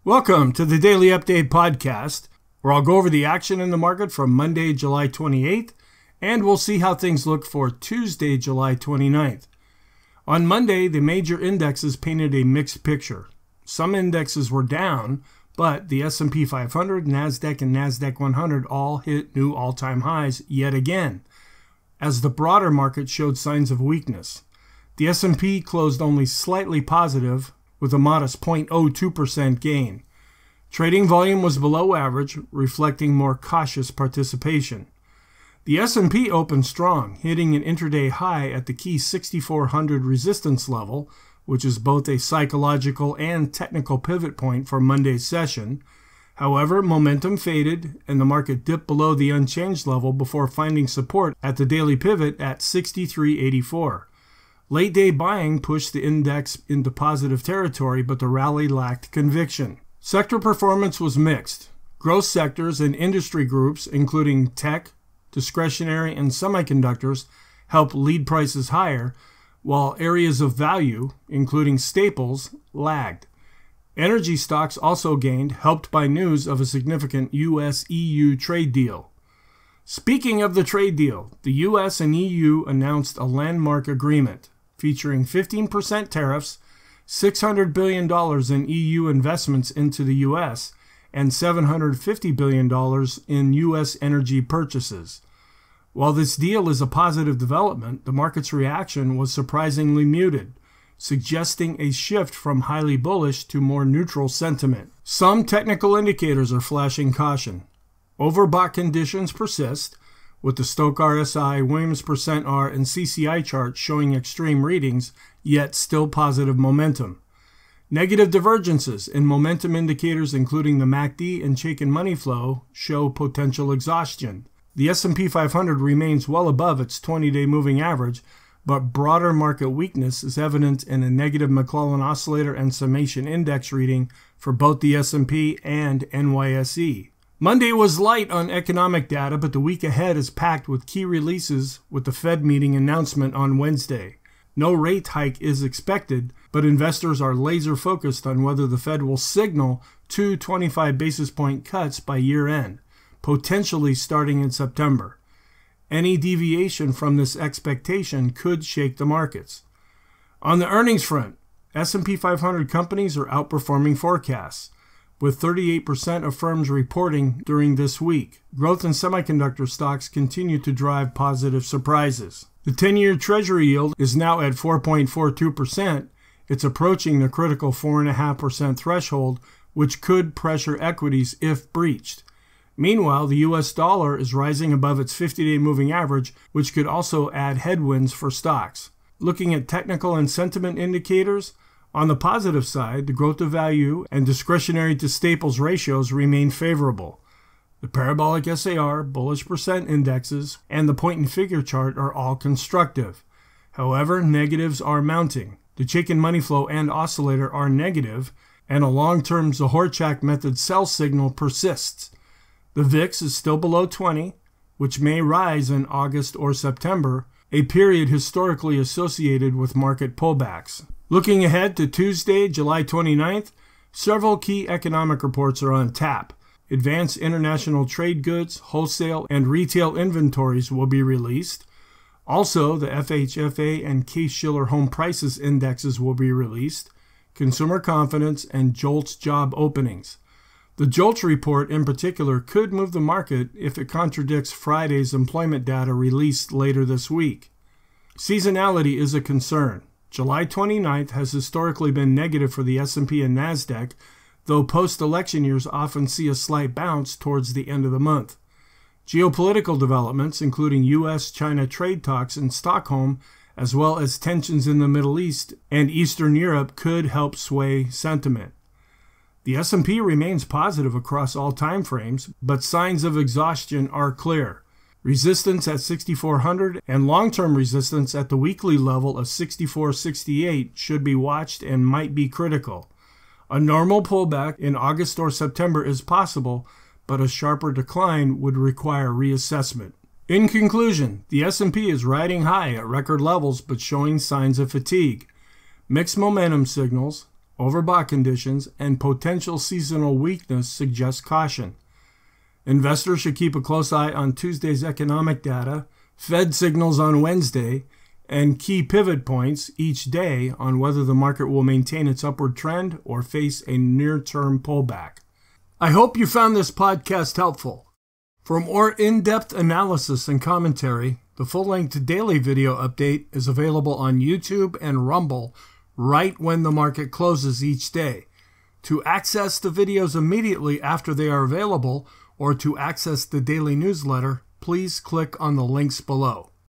Welcome to the Daily Update Podcast, where I'll go over the action in the market from Monday, July 28th, and we'll see how things look for Tuesday, July 29th. On Monday, the major indexes painted a mixed picture. Some indexes were down, but the S&P 500, NASDAQ, and NASDAQ 100 all hit new all-time highs yet again, as the broader market showed signs of weakness. The S&P closed only slightly positive, with a modest 0.02% gain. Trading volume was below average, reflecting more cautious participation. The S&P opened strong, hitting an intraday high at the key 6,400 resistance level, which is both a psychological and technical pivot point for Monday's session. However, momentum faded, and the market dipped below the unchanged level before finding support at the daily pivot at 63.84. Late-day buying pushed the index into positive territory, but the rally lacked conviction. Sector performance was mixed. Growth sectors and industry groups, including tech, discretionary, and semiconductors, helped lead prices higher, while areas of value, including staples, lagged. Energy stocks also gained, helped by news of a significant U.S.-EU trade deal. Speaking of the trade deal, the U.S. and EU announced a landmark agreement featuring 15% tariffs, $600 billion in EU investments into the U.S., and $750 billion in U.S. energy purchases. While this deal is a positive development, the market's reaction was surprisingly muted, suggesting a shift from highly bullish to more neutral sentiment. Some technical indicators are flashing caution. Overbought conditions persist, with the Stochk RSI, Williams %R, and CCI charts showing extreme readings, yet still positive momentum. Negative divergences in momentum indicators, including the MACD and Chaikin money flow, show potential exhaustion. The S&P 500 remains well above its 20-day moving average, but broader market weakness is evident in a negative McClellan oscillator and summation index reading for both the S&P and NYSE. Monday was light on economic data, but the week ahead is packed with key releases, with the Fed meeting announcement on Wednesday. No rate hike is expected, but investors are laser focused on whether the Fed will signal 2 25 basis point cuts by year end, potentially starting in September. Any deviation from this expectation could shake the markets. On the earnings front, S&P 500 companies are outperforming forecasts, with 38% of firms reporting during this week. Growth in semiconductor stocks continue to drive positive surprises. The 10-year Treasury yield is now at 4.42%. It's approaching the critical 4.5% threshold, which could pressure equities if breached. Meanwhile, the U.S. dollar is rising above its 50-day moving average, which could also add headwinds for stocks. Looking at technical and sentiment indicators, on the positive side, the growth to value and discretionary to staples ratios remain favorable. The parabolic SAR, bullish percent indexes, and the point and figure chart are all constructive. However, negatives are mounting. The Chaikin money flow and oscillator are negative, and a long-term Zohorchak method sell signal persists. The VIX is still below 20, which may rise in August or September, a period historically associated with market pullbacks. Looking ahead to Tuesday, July 29th, several key economic reports are on tap. Advanced international trade goods, wholesale, and retail inventories will be released. Also, the FHFA and Case-Shiller home prices indexes will be released, consumer confidence, and JOLTS job openings. The JOLTS report in particular could move the market if it contradicts Friday's employment data released later this week. Seasonality is a concern. July 29th has historically been negative for the S&P and NASDAQ, though post-election years often see a slight bounce towards the end of the month. Geopolitical developments, including U.S.-China trade talks in Stockholm, as well as tensions in the Middle East and Eastern Europe, could help sway sentiment. The S&P remains positive across all time frames, but signs of exhaustion are clear. Resistance at 6,400 and long-term resistance at the weekly level of 64.68 should be watched and might be critical. A normal pullback in August or September is possible, but a sharper decline would require reassessment. In conclusion, the S&P is riding high at record levels but showing signs of fatigue. Mixed momentum signals, overbought conditions, and potential seasonal weakness suggest caution. Investors should keep a close eye on Tuesday's economic data, Fed signals on Wednesday, and key pivot points each day on whether the market will maintain its upward trend or face a near-term pullback. I hope you found this podcast helpful. For more in-depth analysis and commentary, the full-length daily video update is available on YouTube and Rumble right when the market closes each day. To access the videos immediately after they are available, or to access the daily newsletter, please click on the links below.